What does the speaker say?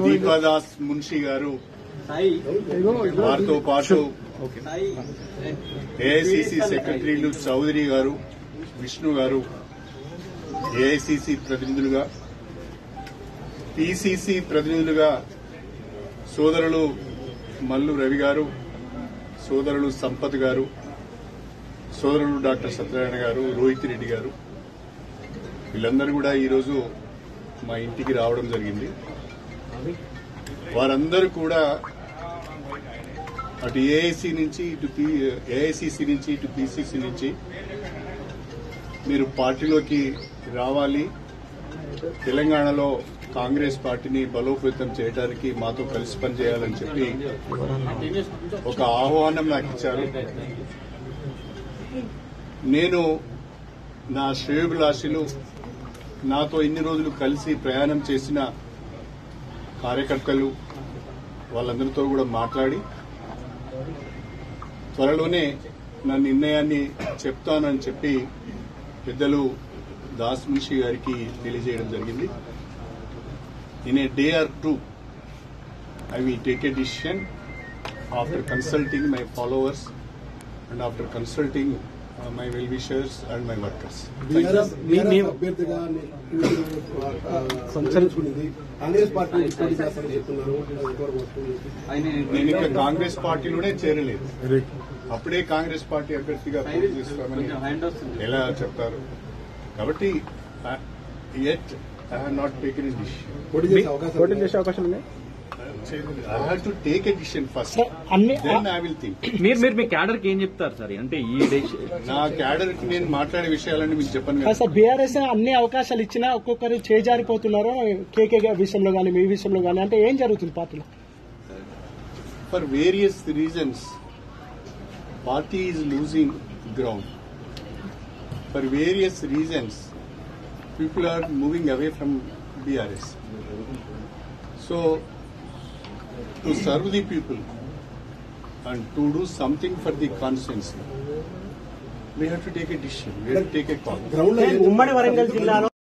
దీపాదాస్ మున్షి గారు, వారితో పాటు ఏఐసిసి సెక్రటరీలు చౌదరి గారు, విష్ణు గారు, ఏఐసిసి ప్రతినిధులుగా, పిసిసి ప్రతినిధులుగా సోదరులు మల్లు రవి గారు, సోదరులు సంపత్ గారు, సోదరులు డాక్టర్ సత్యనారాయణ గారు, రోహిత్ రెడ్డి గారు, వీళ్ళందరూ కూడా ఈరోజు మా ఇంటికి రావడం జరిగింది. వారందరూ కూడా అటు ఏఐసి నుంచి ఏఐసిసి నుంచి ఇటు పిసిసి నుంచి మీరు పార్టీలోకి రావాలి, తెలంగాణలో కాంగ్రెస్ పార్టీని బలోపేతం చేయడానికి మాతో కలిసి పనిచేయాలని చెప్పి ఒక ఆహ్వానం నాకు ఇచ్చారు. నేను నా శ్రేయోభిలాషులు, నాతో ఇన్ని రోజులు కలిసి ప్రయాణం చేసిన కార్యకర్తలు, వాళ్ళందరితో కూడా మాట్లాడి త్వరలోనే నా నిర్ణయాన్ని చెప్తానని చెప్పి పెద్దలు దాస్ మున్షి గారికి తెలియజేయడం జరిగింది. In a day or two I will take a decision after consulting my followers and after consulting my well-wishers and my workers. నేను ఇక కాంగ్రెస్ పార్టీలోనే చేరలేదు. అప్పుడే కాంగ్రెస్ పార్టీ అభ్యర్థిగా పోటీ చేస్తామని ఎలా చెప్తారు? కాబట్టి yet I have not taken a decision. పోటీ చేసే అవకాశం ఉంది. I have to take a decision first. Then I will think. మీరు మీ క్యాడర్ కి ఏం చెప్తారు సార్? అంటే ఈ నా క్యాడర్ కి నేను మాట్లాడే విషయాలన్నీ మీకు చెప్పను కదా సార్. బీఆర్ఎస్ అన్ని అవకాశాలు ఇచ్చినా ఒక్కొక్కరు చేజారిపోతున్నారు. కేకే విషయంలో కానీ మీ విషయంలో కానీ అంటే ఏం జరుగుతుంది పార్టీలో? For various reasons party is losing ground. For various reasons people are moving away from BRS. So to serve the people and to do something for the constituency, we have to take a decision. We have to take a call. ఉమ్మడి వరంగల్ జిల్లాలో